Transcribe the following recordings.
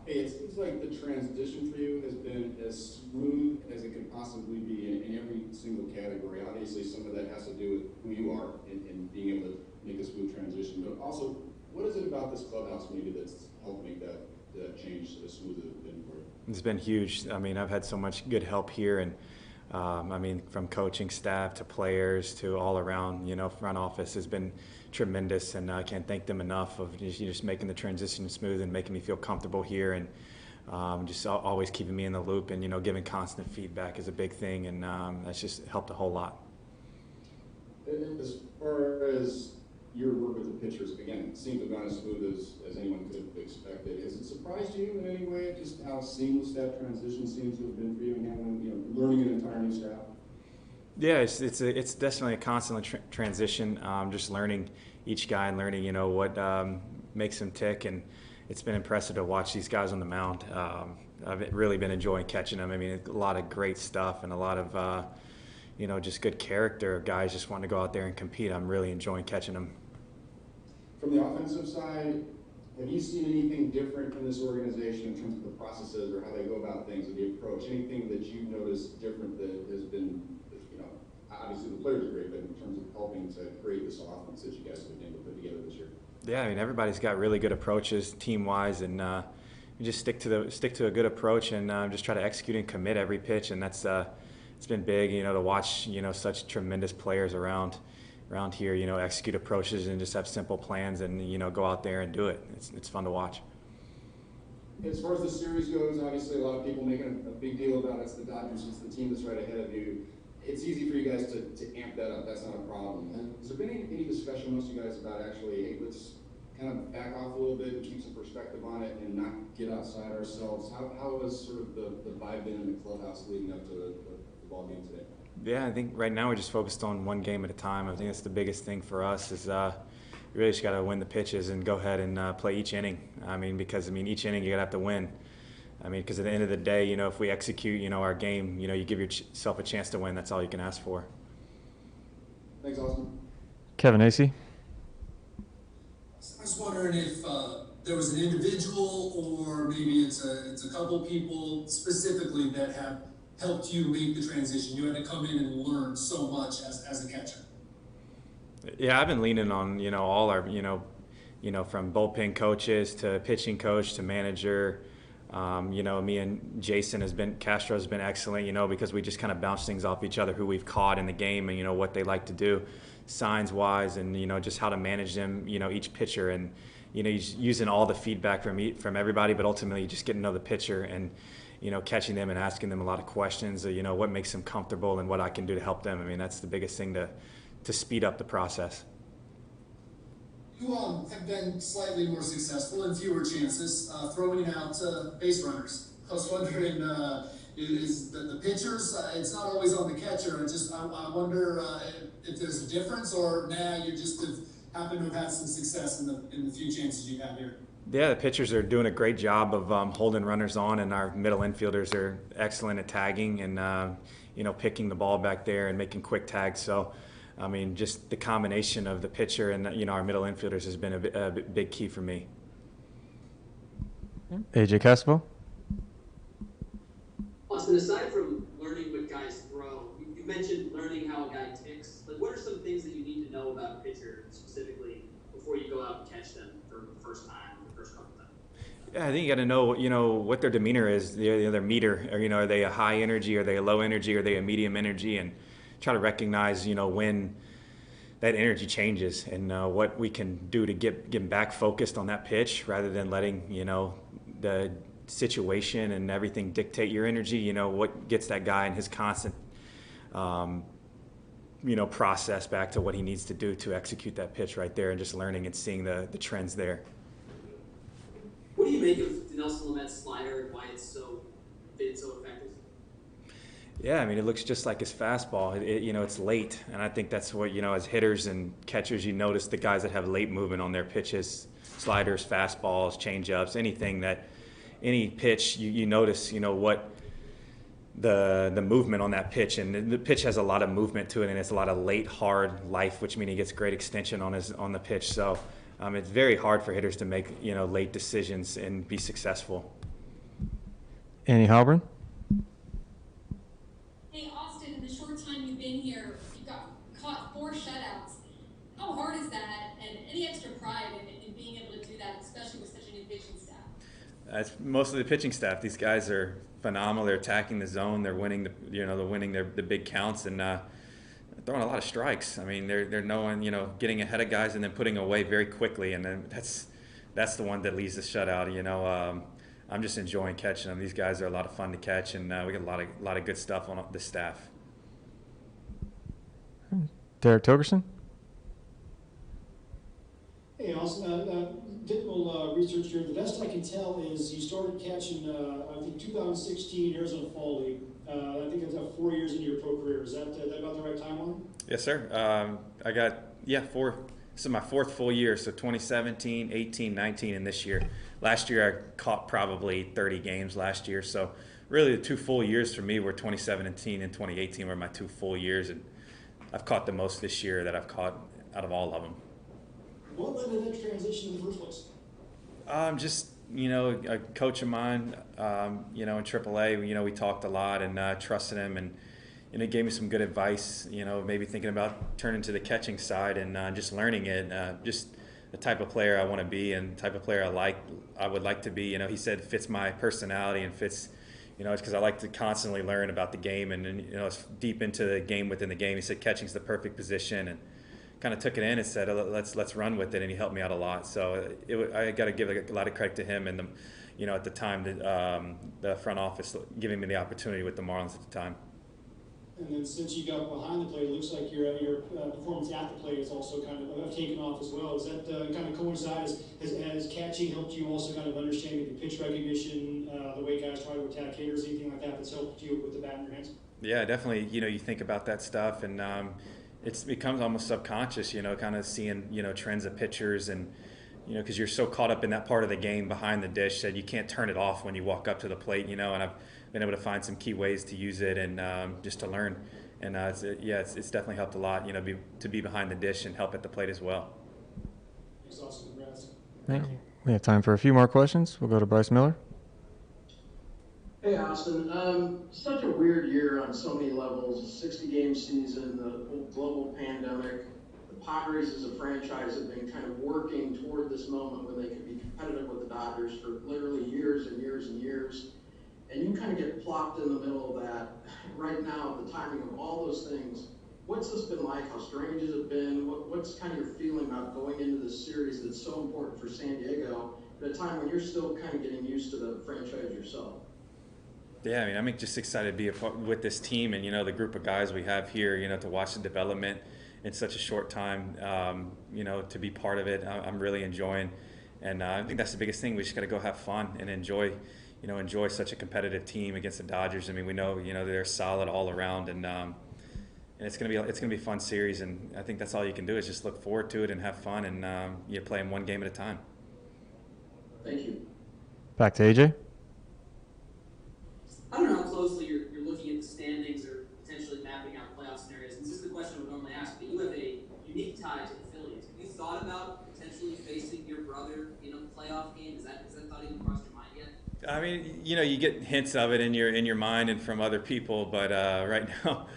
Hey, it seems like the transition for you has been as smooth as it can possibly be in every single category. Obviously, some of that has to do with who you are and being able to make a smooth transition. But also, what is it about this clubhouse maybe that's helped make that change as smooth as it's been for you? It's been huge. I mean, I've had so much good help here, and I mean, from coaching staff to players to all around, front office has been tremendous, and I can't thank them enough of just making the transition smooth and making me feel comfortable here, and just always keeping me in the loop, and giving constant feedback is a big thing, and that's just helped a whole lot. As far as your work with the pitchers, again, it seemed to have gone as smooth as anyone could have expected. Has it surprised you in any way just how seamless that transition seems to have been for you and having, learning an entire new staff? Yeah, it's definitely a constant transition. Just learning each guy and learning, what makes them tick, and it's been impressive to watch these guys on the mound. I've really been enjoying catching them. I mean, a lot of great stuff and a lot of, just good character of guys just wanting to go out there and compete. I'm really enjoying catching them. From the offensive side, have you seen anything different in this organization in terms of the processes or how they go about things or the approach? Anything that you've noticed different that has been, obviously the players are great, but in terms of helping to create this offense that you guys have been able to put together this year? Yeah, I mean, everybody's got really good approaches team-wise, and you just stick to a good approach and just try to execute and commit every pitch, and that's it's been big, to watch such tremendous players around here, execute approaches and just have simple plans and go out there and do it. It's fun to watch. As far as the series goes, obviously a lot of people making a big deal about it's the Dodgers, it's the team that's right ahead of you. It's easy for you guys to amp that up. That's not a problem. Has there been any discussion amongst you guys about actually, hey, let's kind of back off a little bit and keep some perspective on it and not get outside ourselves? How has sort of the vibe been in the clubhouse leading up to the ball game today? Yeah, I think right now we're just focused on one game at a time. I think that's the biggest thing for us is you really just got to win the pitches and go ahead and play each inning. Because each inning you're going to have to win. Because at the end of the day, if we execute, our game, you give yourself a chance to win. That's all you can ask for. Thanks, Austin. Kevin Acey. I was wondering if there was an individual or maybe it's a couple people specifically that have helped you make the transition. You had to come in and learn so much as a catcher. Yeah, I've been leaning on, all our, from bullpen coaches to pitching coach to manager. Me and Castro has been excellent, because we just kind of bounce things off each other, who we've caught in the game and, what they like to do signs-wise and, just how to manage them, each pitcher and, using all the feedback from everybody, but ultimately just getting to know the pitcher and, catching them and asking them a lot of questions, what makes them comfortable and what I can do to help them. That's the biggest thing to speed up the process. You all have been slightly more successful in fewer chances throwing out base runners. I was wondering, is the pitchers, it's not always on the catcher. I wonder if there's a difference or you just happen to have had some success in the few chances you have here. Yeah, the pitchers are doing a great job of holding runners on, and our middle infielders are excellent at tagging and, picking the ball back there and making quick tags. So, just the combination of the pitcher and, our middle infielders has been a big key for me. AJ Casvo. Austin, aside from learning what guys throw, you mentioned learning how a guy ticks. What are some things that you need to know about a pitcher specifically before you go out and catch them for the first time or the first couple times? Yeah, I think you got to know, what their demeanor is, their meter, or, are they a high energy, are they a low energy, are they a medium energy, and try to recognize, when that energy changes and what we can do to get them back focused on that pitch rather than letting, the situation and everything dictate your energy, what gets that guy and his constant, process back to what he needs to do to execute that pitch right there and just learning and seeing the trends there. What do you make of Nelson Lamet's slider and why it's so effective? Yeah, it looks just like his fastball. It's late, and I think that's what, as hitters and catchers, you notice the guys that have late movement on their pitches, sliders, fastballs, changeups, any pitch, you notice, what the movement on that pitch, and the pitch has a lot of movement to it, and it's a lot of late, hard life, which means he gets great extension on the pitch. So it's very hard for hitters to make, late decisions and be successful. Annie Halburn. Hey, Austin, in the short time you've been here, you've caught 4 shutouts. How hard is that, and any extra pride in being able to do that, especially with such a new pitching staff? It's mostly the pitching staff. These guys are phenomenal. They're attacking the zone. They're winning the big counts and throwing a lot of strikes. I mean, they're knowing, getting ahead of guys and then putting away very quickly, and then that's the one that leads the shutout. I'm just enjoying catching them. These guys are a lot of fun to catch, and we got a lot of good stuff on the staff. Derek Togerson. Hey, Austin, did a little research here. The best I can tell is you started catching, I think, 2016 Arizona Fall League. I think it's 4 years into your pro career. Is that about the right timeline? Yes, sir. I got, 4. This is my 4th full year, so 2017, 18, 19, and this year. Last year I caught probably 30 games last year, so really the 2 full years for me were 2017 and 2018 were my 2 full years, and I've caught the most this year that I've caught out of all of them. What led to that transition in the first place? Just, a coach of mine, in AAA, we talked a lot and trusted him, and he gave me some good advice, maybe thinking about turning to the catching side and just learning it, just the type of player I want to be and the type of player I would like to be. He said it fits my personality and fits, it's because I like to constantly learn about the game and it's deep into the game within the game. He said catching's the perfect position, and kind of took it in and said, let's run with it, and he helped me out a lot. So I got to give a lot of credit to him and at the time the front office giving me the opportunity with the Marlins at the time. And then since you got behind the plate, it looks like your performance at the plate has also kind of taken off as well. Does that kind of coincide? Has catching helped you also kind of understand maybe pitch recognition, the way guys try to attack hitters, anything like that that's helped you with the bat in your hands? Yeah, definitely. You think about that stuff, and it becomes almost subconscious, kind of seeing, trends of pitchers and, because you're so caught up in that part of the game behind the dish that you can't turn it off when you walk up to the plate, and I've been able to find some key ways to use it and just to learn. And it's definitely helped a lot, to be behind the dish and help at the plate as well. Thanks, Austin. Congrats. Yeah, we have time for a few more questions. We'll go to Bryce Miller. Hey, Austin. Such a weird year on so many levels. 60-game season, the whole global pandemic. The Padres as a franchise have been kind of working toward this moment when they could be competitive with the Dodgers for literally years and years and years. And you kind of get plopped in the middle of that. Right now, the timing of all those things, what's this been like? How strange has it been? What's kind of your feeling about going into this series that's so important for San Diego at a time when you're still kind of getting used to the franchise yourself? Yeah, I'm just excited to be with this team and, the group of guys we have here, to watch the development in such a short time, to be part of it. I'm really enjoying. And I think that's the biggest thing. We just got to go have fun and enjoy such a competitive team against the Dodgers. We know, they're solid all around, and it's gonna be a fun series. And I think that's all you can do is just look forward to it and have fun, and you play them one game at a time. Thank you. Back to AJ. I don't know how closely you're looking at the standings or potentially mapping out playoff scenarios. This is the question I would normally ask, but you have a unique tie to the Phillies. Have you thought about potentially facing your brother in a playoff game? Has that thought even crossed your mind yet? You get hints of it in your mind and from other people, but right now,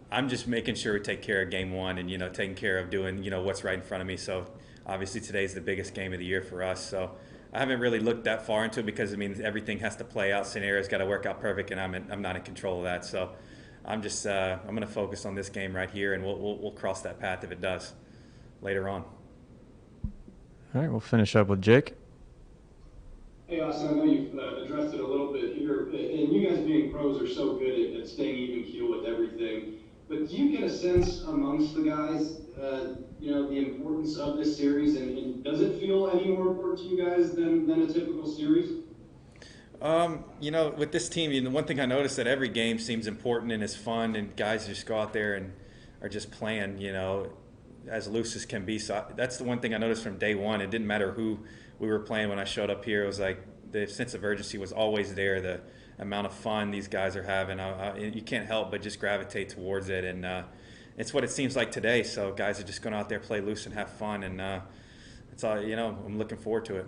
I'm just making sure we take care of game one and taking care of doing what's right in front of me. So obviously today's the biggest game of the year for us. So I haven't really looked that far into it because everything has to play out. Scenarios got to work out perfect, and I'm not in control of that. So I'm just I'm going to focus on this game right here, and we'll cross that path if it does later on. All right, we'll finish up with Jake. Hey, Austin, I know you've addressed it a little bit here, and you guys being pros are so good at staying even keel with everything. But do you get a sense amongst the guys, the importance of this series, and does it feel any more important to you guys than a typical series? With this team, the one thing I noticed that every game seems important and is fun, and guys just go out there and are just playing, as loose as can be. So that's the one thing I noticed from day one. It didn't matter who we were playing when I showed up here. It was like the sense of urgency was always there. The amount of fun these guys are having, you can't help but just gravitate towards it, and it's what it seems like today. So guys are just going out there, play loose, and have fun, and it's all. I'm looking forward to it.